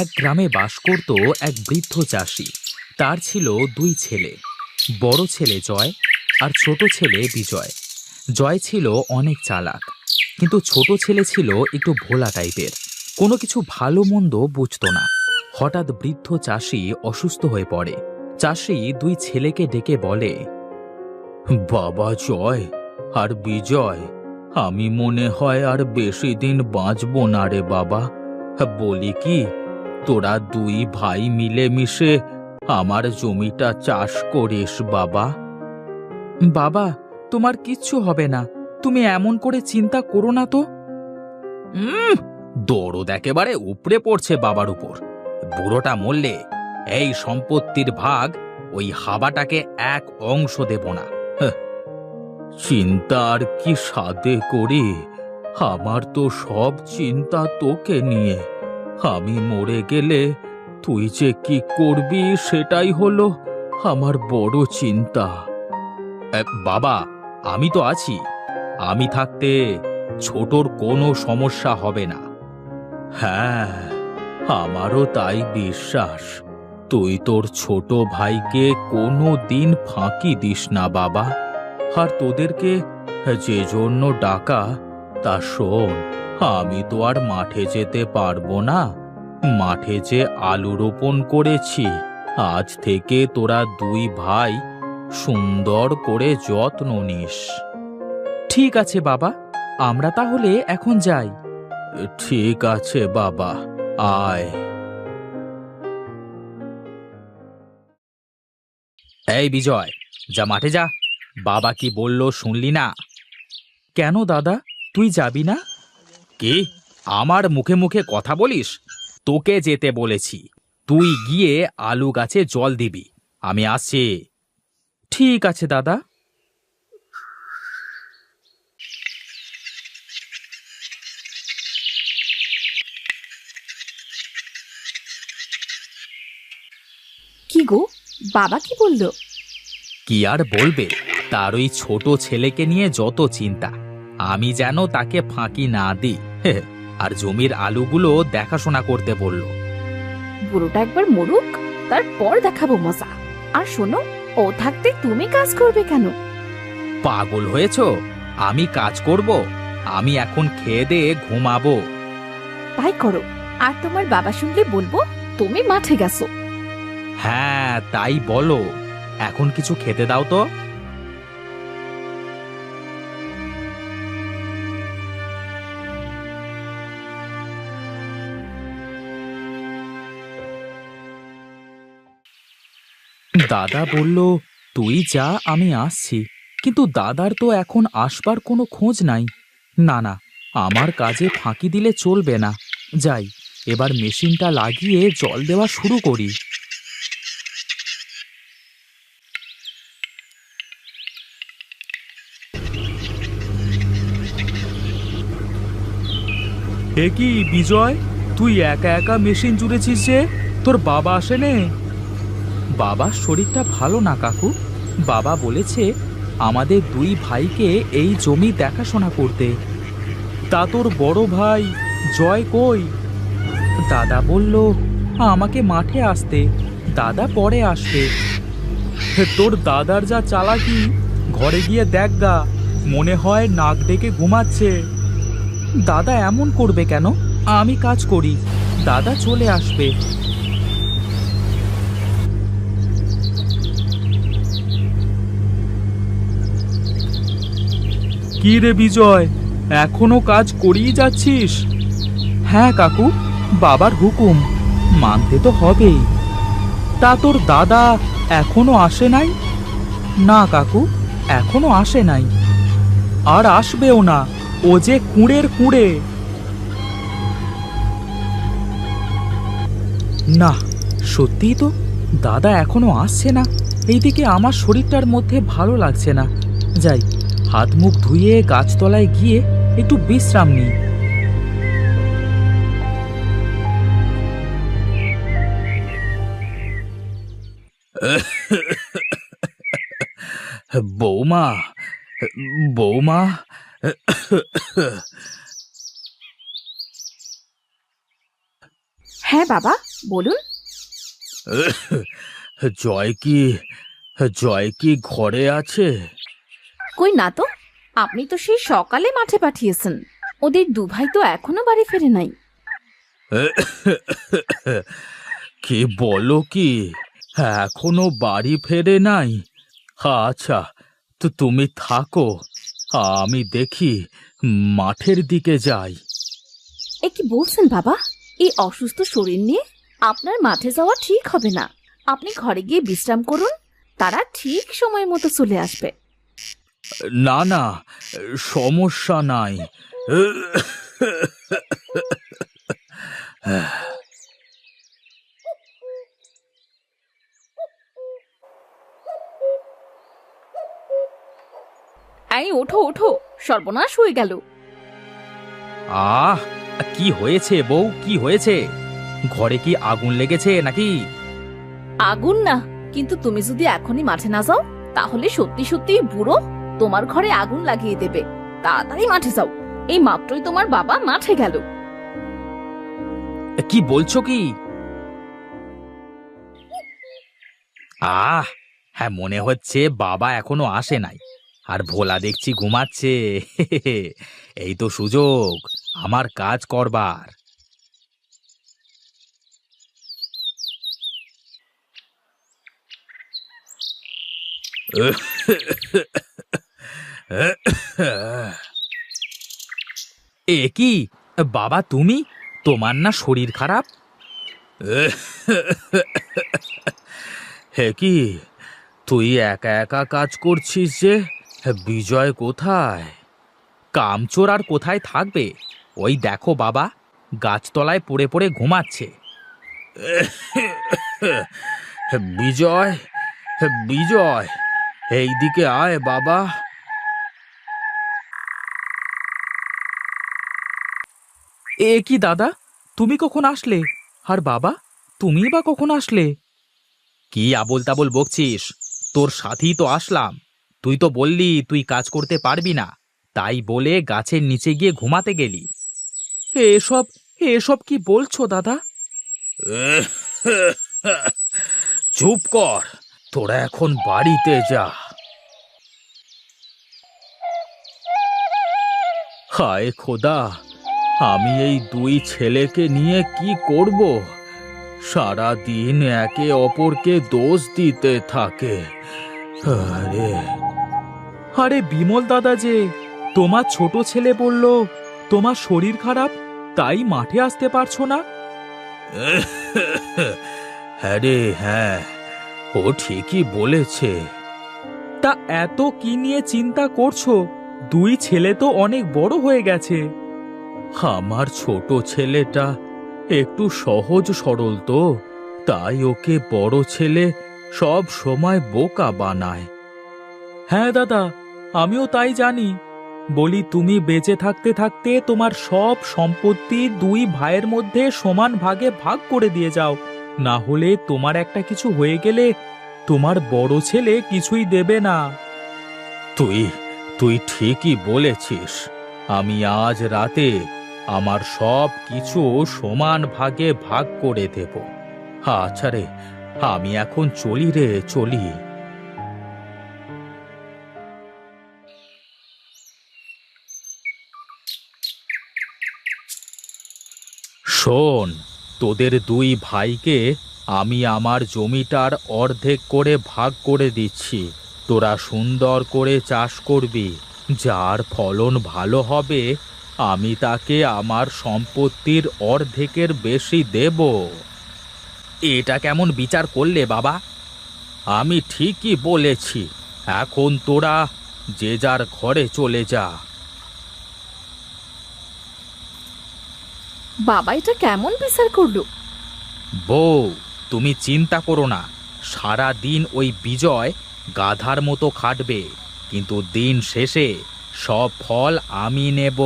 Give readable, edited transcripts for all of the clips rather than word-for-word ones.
এক গ্রামে বাস করত এক বৃদ্ধ চাষি। তার ছিল দুই ছেলে, বড় ছেলে জয় আর ছোট ছেলে বিজয়। জয় ছিল অনেক চালাক, কিন্তু ছোট ছেলে ছিল একটু ভোলা টাইপের, কোনো কিছু ভালো মন্দ বুঝতো না। হঠাৎ বৃদ্ধ চাষি অসুস্থ হয়ে পড়ে। চাষি দুই ছেলেকে ডেকে বলে, বাবা জয় আর বিজয়, আমি মনে হয় আর বেশি দিন বাঁচব না রে বাবা। বলি কি, তোরা দুই ভাই মিলেমিশে আমার জমিটা চাষ করিস বাবা। বাবা, তোমার কিচ্ছু হবে না, তুমি এমন করে চিন্তা করো না তো। দরদ একেবারে উপড়ে পড়ছে বাবার উপর। বুড়োটা মরলে এই সম্পত্তির ভাগ ওই হাবাটাকে এক অংশ দেব না। চিন্তা আর কি সাধে করি, আমার তো সব চিন্তা তোকে নিয়ে। আমি মরে গেলে তুই যে কি করবি সেটাই হলো আমার বড় চিন্তা। বাবা, আমি তো আছি, আমি থাকতে ছোটর কোনো সমস্যা হবে না। হ্যাঁ, আমারও তাই বিশ্বাস। তুই তোর ছোট ভাইকে কোনো দিন ফাঁকি দিস না বাবা। আর তোদেরকে যে জন্য ডাকা তা শোন, আমি তো আর মাঠে যেতে পারবো না। মাঠে যে আলু রোপণ করেছি, আজ থেকে তোরা দুই ভাই সুন্দর করে যত্ন নিস। ঠিক আছে বাবা, আমরা তাহলে এখন যাই। ঠিক আছে বাবা, আয়। এই বিজয়, যা মাঠে যা। বাবা কি বলল শুনলি না? কেন দাদা, তুই যাবি না? কি, আমার মুখে মুখে কথা বলিস? তোকে যেতে বলেছি, তুই গিয়ে আলু গাছে জল দিবি। আমি আসছি। ঠিক আছে দাদা। কি গো, বাবা কি বলল? কি আর বলবে, তার ওই ছোট ছেলেকে নিয়ে যত চিন্তা। আমি যেন তাকে ফাঁকি না দিই। আর জমির আলুগুলো দেখাশোনা করতে বলল। বুড়োটা একবার মরুক, তারপর দেখাবো মজা। আর শোনো, ও থাকতে তুমি কাজ করবে কেন? পাগল হয়েছো? আমি কাজ করব? আমি এখন খেয়ে দিয়ে ঘুমাবো। তাই করো, আর তোমার বাবা শুনলে বলবো তুমি মাঠে গেছো। হ্যাঁ, তাই বলো। এখন কিছু খেতে দাও তো। দাদা বলল, তুই যা, আমি আসছি। কিন্তু দাদার তো এখন আসবার কোনো খোঁজ নাই। না না, আমার কাজে ফাঁকি দিলে চলবে না। যাই, এবার মেশিনটা লাগিয়ে জল দেওয়া শুরু করি। এ কি বিজয়, তুই একা একা মেশিন জুড়েছিস যে? তোর বাবা আসেনে? বাবার শরীরটা ভালো না কাকু। বাবা বলেছে আমাদের দুই ভাইকে এই জমি দেখাশোনা করতে। তা তোর বড় ভাই জয় কই? দাদা বলল আমাকে মাঠে আসতে, দাদা পরে আসবে। তোর দাদার যা চালাকি, ঘরে গিয়ে দেখ গা, মনে হয় নাক ডেকে ঘুমাচ্ছে। দাদা এমন করবে কেন? আমি কাজ করি, দাদা চলে আসবে। কি রে বিজয়, এখনো কাজ করিয়ে যাচ্ছিস? হ্যাঁ কাকু, বাবার হুকুম মানতে তো হবেই। তা তোর দাদা এখনো আসে নাই? না কাকু, এখনো আসে নাই, আর আসবেও না। ও যে কুঁড়ের কুঁড়ে। না, সত্যিই তো দাদা এখনো আসছে না। এইদিকে আমার শরীরটার মধ্যে ভালো লাগছে না। যাই, হাত মুখ ধুয়ে গাছতলায় গিয়ে একটু বিশ্রাম নিই। বৌমা, বৌমা। হ্যাঁ বাবা, বলুন। জয় কি জয় কি ঘরে আছে? কই না তো, আপনি তো সেই সকালে মাঠে পাঠিয়েছেন। ওদের দু ভাই তো এখনো বাড়ি ফেরে নাই। কি বলো কি, এখনো বাড়ি ফেরে নাই? আচ্ছা, তো তুমি থাকো, আমি দেখি, মাঠের দিকে যাই। এ কি বলছেন বাবা? এই অসুস্থ শরীর নিয়ে আপনার মাঠে যাওয়া ঠিক হবে না। আপনি ঘরে গিয়ে বিশ্রাম করুন, তারা ঠিক সময় মতো চলে আসবে। না না, সমস্যা নাই। এই ওঠো ওঠো, সর্বনাশ হয়ে গেল। আহ, কি হয়েছে বউ, কি হয়েছে? ঘরে কি আগুন লেগেছে নাকি? আগুন না, কিন্তু তুমি যদি এখনই মাঠে না যাও তাহলে সত্যি সত্যি বুড়ো তোমার ঘরে আগুন লাগিয়ে দেবে। তাড়াতাড়ি মাঠে যাও, এই মাত্রই তোমার বাবা মাঠে গেল। কি বলছো কি? হ্যাঁ, মনে হচ্ছে বাবা এখনো আসে নাই, আর ভোলা দেখছি ঘুমাচ্ছে। এই তো সুযোগ আমার কাজ করবার। এ কি বাবা, তুমি? তোমার না শরীর খারাপ? হে কি, তুই একা একা কাজ করছিস যে? বিজয় কোথায়? কামচোর আর কোথায় থাকবে? ওই দেখো বাবা, গাছতলায় পড়ে পড়ে ঘুমাচ্ছে। বিজয়, বিজয়, এইদিকে আয় বাবা। এ কি দাদা, তুমি কখন আসলে? আর বাবা, তুমি বা কখন আসলে? কি আবোল তাবোল বকছিস? তোর সাথেই তো আসলাম। তুই তো বললি তুই কাজ করতে পারবি না, তাই বলে গাছের নিচে গিয়ে ঘুমাতে গেলি। এসব এসব কি বলছো দাদা? চুপ কর, তোরা এখন বাড়িতে যা। হায় খোদা, আমি এই দুই ছেলেকে নিয়ে কি করব? সারা দিন একে অপরকে দোষ দিতে থাকে। আরে আরে বিমল দাদা যে, তোমার ছোট ছেলে বলল তোমার শরীর খারাপ, তাই মাঠে আসতে পারছো না। হ্যাঁ রে, হ্যাঁ, ও ঠিকই বলেছে। তা এত কি নিয়ে চিন্তা করছো? দুই ছেলে তো অনেক বড় হয়ে গেছে। আমার ছোট ছেলেটা একটু সহজ সরল তো, তাই ওকে বড় ছেলে সব সময় বোকা বানায়। হ্যাঁ দাদা, আমিও তাই জানি। বলি, তুমি বেঁচে থাকতে থাকতে তোমার সব সম্পত্তি দুই ভাইয়ের মধ্যে সমান ভাগে ভাগ করে দিয়ে যাও, না হলে তোমার একটা কিছু হয়ে গেলে তোমার বড় ছেলে কিছুই দেবে না। তুই তুই ঠিকই বলেছিস। আমি আজ রাতে আমার সব কিছু সমান ভাগে ভাগ করে দেব। আচ্ছা রে, আমি এখন চলি রে, চলি। শোন, তোদের দুই ভাইকে আমি আমার জমিটার অর্ধেক করে ভাগ করে দিচ্ছি। তোরা সুন্দর করে চাষ করবি, যার ফলন ভালো হবে আমি তাকে আমার সম্পত্তির অর্ধেকের বেশি দেব। এটা কেমন বিচার করলে বাবা? আমি ঠিকই বলেছি। এখন তোরা যে যার ঘরে চলে যা। বাবা এটা কেমন বিচার করলো? বউ, তুমি চিন্তা করো না। সারা দিন ওই বিজয় গাধার মতো খাটবে, কিন্তু দিন শেষে সব ফল আমি নেব।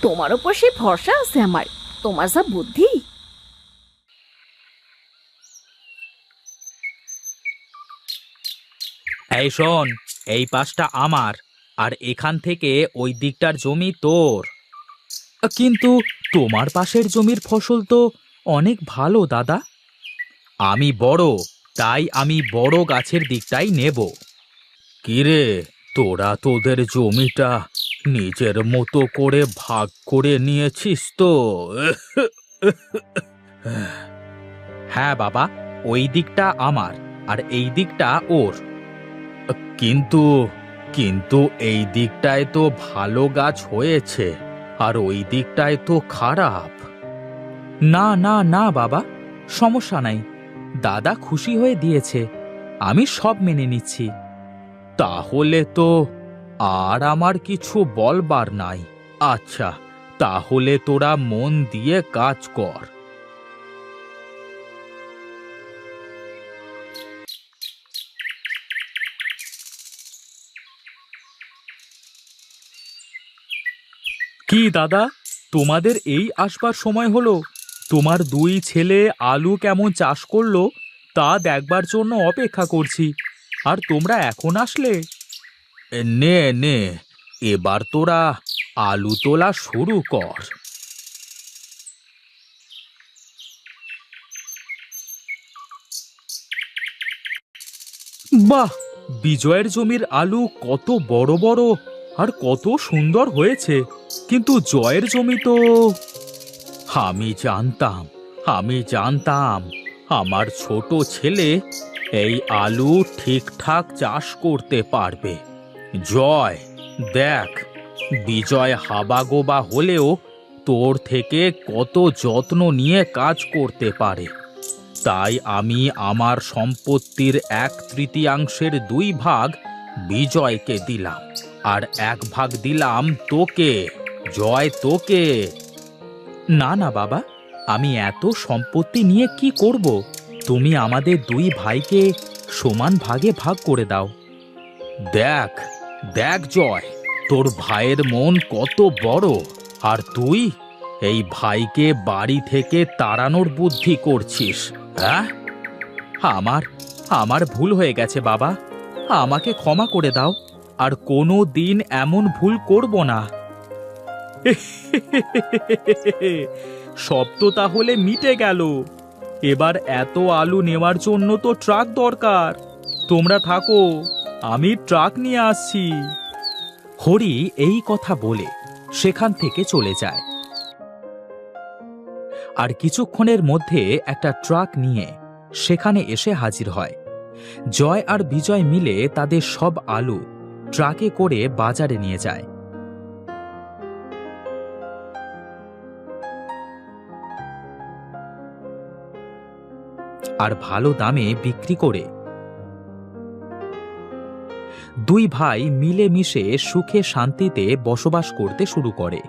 তোমার ওপর সে ভরসা আছে আমার। তোমার যা বুদ্ধি! এই শোন, এই পাশটা আমার, আর এখান থেকে ওই দিকটার জমি তোর। কিন্তু তোমার পাশের জমির ফসল তো অনেক ভালো দাদা। আমি বড়, তাই আমি বড় গাছের দিকটাই নেব। কিরে, তোরা তোদের জমিটা নিজের মতো করে ভাগ করে নিয়েছিস তো? হ্যাঁ বাবা, ওই দিকটা আমার আর এই দিকটা ওর। কিন্তু কিন্তু এই দিকটায় তো ভালো গাছ হয়েছে, আর ওই দিকটায় তো খারাপ। না না না বাবা, সমস্যা নাই, দাদা খুশি হয়ে দিয়েছে, আমি সব মেনে নিচ্ছি। তাহলে তো আর আমার কিছু বলবার নাই। আচ্ছা, তাহলে তোরা মন দিয়ে কাজ কর। কি দাদা, তোমাদের এই আসবার সময় হলো? তোমার দুই ছেলে আলু কেমন চাষ করলো তা দেখবার জন্য অপেক্ষা করছি, আর তোমরা এখন আসলে? নে নে, এবার তোরা আলু তোলা শুরু কর। বাহ, বিজয়ের জমির আলু কত বড় বড় আর কত সুন্দর হয়েছে, কিন্তু জয়ের জমি তো। আমি জানতাম আমার ছোট ছেলে এই আলু ঠিকঠাক চাষ করতে পারবে। জয়, দেখ, বিজয় হাবাগোবা হলেও তোর থেকে কত যত্ন নিয়ে কাজ করতে পারে। তাই আমি আমার সম্পত্তির 1/3 2 ভাগ বিজয়কে দিলাম, আর 1 ভাগ দিলাম তোকে। জয়, তোকে। না না বাবা, আমি এত সম্পত্তি নিয়ে কি করব? তুমি আমাদের 2 ভাইকে সমান ভাগে ভাগ করে দাও। দেখ দেখ জয়, তোর ভাইয়ের মন কত বড়, আর তুই এই ভাইকে বাড়ি থেকে তাড়ানোর বুদ্ধি করছিস, হ্যাঁ? আমার আমার ভুল হয়ে গেছে বাবা, আমাকে ক্ষমা করে দাও, আর কোনো দিন এমন ভুল করব না। সব তো তাহলে মিটে গেল। এবার এত আলু নেওয়ার জন্য তো ট্রাক দরকার। তোমরা থাকো, আমি ট্রাক নিয়ে আসছি। হরি এই কথা বলে সেখান থেকে চলে যায়, আর কিছুক্ষণের মধ্যে একটা ট্রাক নিয়ে সেখানে এসে হাজির হয়। জয় আর বিজয় মিলে তাদের সব আলু ট্রাকে করে বাজারে নিয়ে যায়। আর ভালো দামে বিক্রি করে 2 ভাই মিলেমিশে সুখে শান্তিতে বসবাস করতে শুরু করে।